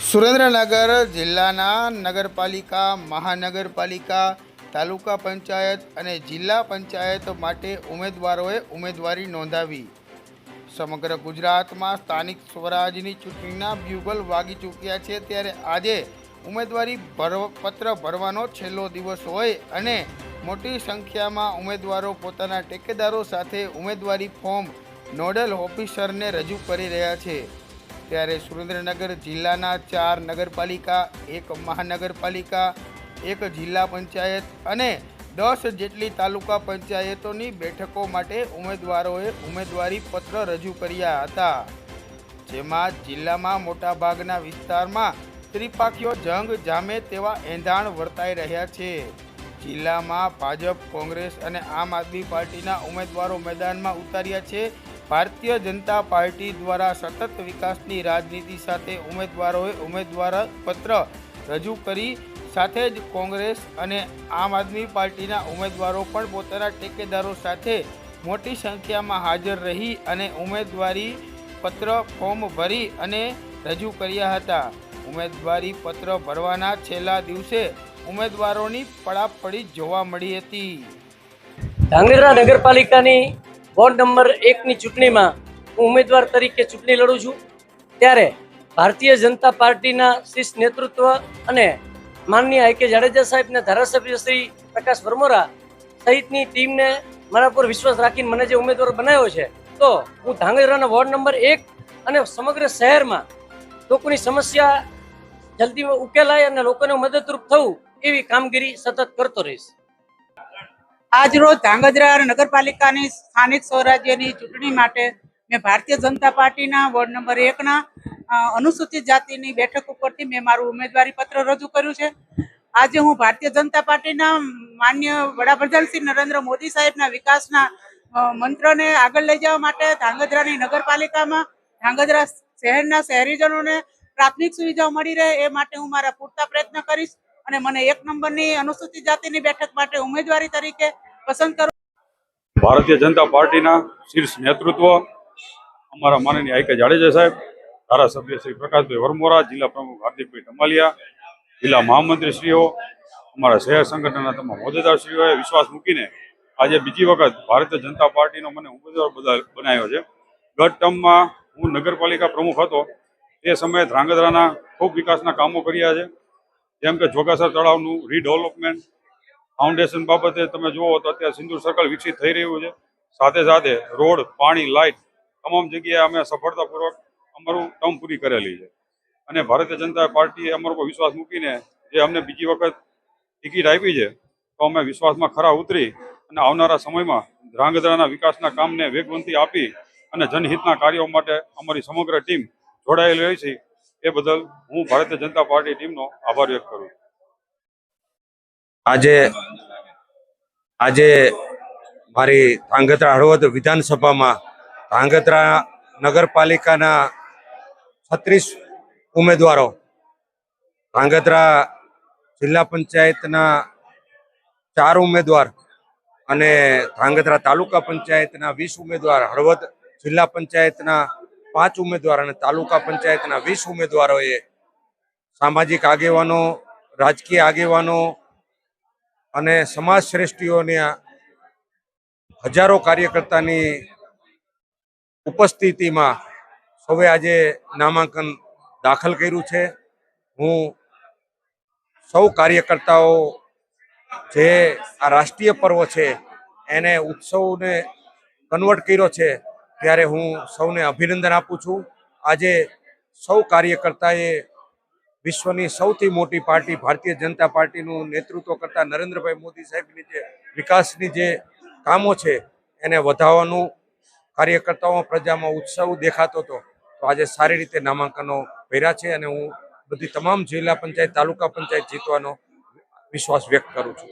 સુરેન્દ્રનગર જિલ્લાના નગરપાલિકા, મહાનગરપાલિકા, તાલુકા પંચાયત અને જિલ્લા પંચાયત માટે ઉમેદવારોએ ઉમેદવારી નોંધાવી. સમગ્ર ગુજરાતમાં સ્થાનિક સ્વરાજની ચૂંટણીના બ્યુગલ વાગી ચૂક્યા છે, ત્યારે આજે ઉમેદવારી પત્ર ભરવાનો છેલ્લો દિવસ હોય અને મોટી સંખ્યામાં ઉમેદવારો પોતાના ટેકેદારો સાથે ઉમેદવારી ફોર્મ નોડલ ઓફિસરને રજૂ કરી રહ્યા છે. ત્યારે સુરેન્દ્રનગર જિલ્લાના 4 નગરપાલિકા, 1 મહાનગરપાલિકા, 1 જિલ્લા પંચાયત અને 10 જેટલી તાલુકા પંચાયતોની બેઠકો માટે ઉમેદવારોએ ઉમેદવારી પત્ર રજૂ કર્યા હતા, જેમાં જિલ્લામાં મોટાભાગના વિસ્તારમાં ત્રિપાખીઓ જંગ જામે તેવા એંધાણ વર્તાઈ રહ્યા છે. જિલ્લામાં ભાજપ, કોંગ્રેસ અને આમ આદમી પાર્ટીના ઉમેદવારો મેદાનમાં ઉતાર્યા છે. ભારતીય જનતા પાર્ટી દ્વારા સતત વિકાસની રાજનીતિ સાથે ઉમેદવારોએ ઉમેદવાર પત્ર રજૂ કરી, સાથે જ કોંગ્રેસ અને આમ આદમી પાર્ટીના ઉમેદવારો પણ પોતાના ટેકેદારો સાથે મોટી સંખ્યામાં હાજર રહી અને ઉમેદવારી પત્ર ફોર્મ ભરી અને રજૂ કર્યા હતા. ઉમેદવારી પત્ર ભરવાના છેલ્લા દિવસે ઉમેદવારોની પડાપડી જોવા મળી હતી. ધાંગધ્રા નગરપાલિકાની વોર્ડ નંબર 1ની ચૂંટણીમાં હું ઉમેદવાર તરીકે ચૂંટણી લડું છું. ત્યારે ભારતીય જનતા પાર્ટીના શીર્ષ નેતૃત્વ અને માનનીય આઈ.કે. જાડેજા સાહેબના ધારાસભ્ય શ્રી પ્રકાશ વરમોરા સહિતની ટીમને મારા પર વિશ્વાસ રાખીને મને જે ઉમેદવાર બનાવ્યો છે, તો હું ધાંગધ્રાના વોર્ડ નંબર 1 અને સમગ્ર શહેરમાં લોકોની સમસ્યા જલ્દી ઉકેલાય અને લોકોને મદદરૂપ થવું એવી કામગીરી સતત કરતો રહીશ. આજ રોજ ધાંગધ્રા નગરપાલિકાની સ્થાનિક સ્વરાજ્યની ચૂંટણી માટે મેં ભારતીય જનતા પાર્ટીના વોર્ડ નંબર 1ના અનુસૂચિત જાતિની બેઠક ઉપરથી મેં મારું ઉમેદવારી પત્ર રજૂ કર્યું છે. આજે હું ભારતીય જનતા પાર્ટીના માન્ય વડાપ્રધાન શ્રી નરેન્દ્ર મોદી સાહેબના વિકાસના મંત્રને આગળ લઈ જવા માટે ધાંગધ્રાની નગરપાલિકામાં ધાંગધ્રા શહેરના શહેરીજનોને પ્રાથમિક સુવિધાઓ મળી રહે એ માટે હું મારા પૂરતા પ્રયત્ન કરીશ અને મને 1 નંબરની અનુસૂચિત જાતિની બેઠક માટે ઉમેદવારી તરીકે પસંદ કરું. ભારતીય જનતા પાર્ટીના શીર્ષ નેતૃત્વ અમારા માનનીય આઈ.કે. જાડેજા સાહેબ, ધારાસભ્ય શ્રી પ્રકાશભાઈ વરમોરા, જિલ્લા પ્રમુખ હાર્દિકભાઈ ધમાલિયા, જિલ્લા મહામંત્રીશ્રીઓ, અમારા શહેર સંગઠનના તમામ હોદ્દેદારશ્રીઓએ વિશ્વાસ મૂકીને આજે બીજી વખત ભારતીય જનતા પાર્ટીનો મને ઉમેદવાર બનાવ્યો છે. ગત ટર્મમાં હું નગરપાલિકા પ્રમુખ હતો, તે સમયે ધ્રાંગધ્રાના ખૂબ વિકાસના કામો કર્યા છે, જેમ કે જોગાસર તળાવનું રીડેવલપમેન્ટ, ફાઉન્ડેશન બાબતે તમે જુઓ તો અત્યારે સિંદૂર સર્કલ વિકસિત થઈ રહ્યું છે. સાથે સાથે રોડ, પાણી, લાઇટ તમામ જગ્યાએ અમે સફળતાપૂર્વક અમારું ટર્મ પૂરી કરેલી છે. અને ભારતીય જનતા પાર્ટીએ અમારા પર વિશ્વાસ મૂકીને જે અમને બીજી વખત ટિકિટ આપી છે, તો અમે વિશ્વાસમાં ખરા ઉતરી અને આવનારા સમયમાં ધ્રાંગધ્રાના વિકાસના કામને વેગવંતી આપી અને જનહિતના કાર્યો માટે અમારી સમગ્ર ટીમ જોડાયેલી રહી છે. એ બદલ હું ભારતીય જનતા પાર્ટી ટીમનો આભાર વ્યક્ત કરું. આજે મારી ધાંગધ્રા હળવદ વિધાનસભામાં ધાંગધ્રા નગરપાલિકાના 36 ઉમેદવારો, ધાંગધ્રા જિલ્લા પંચાયતના 4 ઉમેદવાર અને ધાંગધ્રા તાલુકા પંચાયતના 20 ઉમેદવાર, હળવદ જિલ્લા પંચાયતના 5 ઉમેદવાર અને તાલુકા પંચાયતના 20 ઉમેદવારોએ સામાજિક આગેવાનો, રાજકીય આગેવાનો અને સમાજ શ્રેષ્ઠીઓના હજારો કાર્યકર્તાની ઉપસ્થિતિમાં સૌએ આજે નામાંકન દાખલ કર્યું છે. હું સૌ કાર્યકર્તાઓ જે આ રાષ્ટ્રીય પર્વ છે એને ઉત્સવને કન્વર્ટ કર્યો છે, ત્યારે હું સૌને અભિનંદન આપું છું. આજે સૌ કાર્યકર્તાએ વિશ્વની સૌથી મોટી પાર્ટી ભારતીય જનતા પાર્ટીનું નેતૃત્વ કરતા નરેન્દ્રભાઈ મોદી સાહેબની જે વિકાસની જે કામો છે એને વધારવાનું કાર્યકર્તાઓમાં, પ્રજામાં ઉત્સાહ દેખાતો હતો. તો આજે સારી રીતે નામાંકનો ભર્યા છે અને હું બધી તમામ જિલ્લા પંચાયત, તાલુકા પંચાયત જીતવાનો વિશ્વાસ વ્યક્ત કરું છું.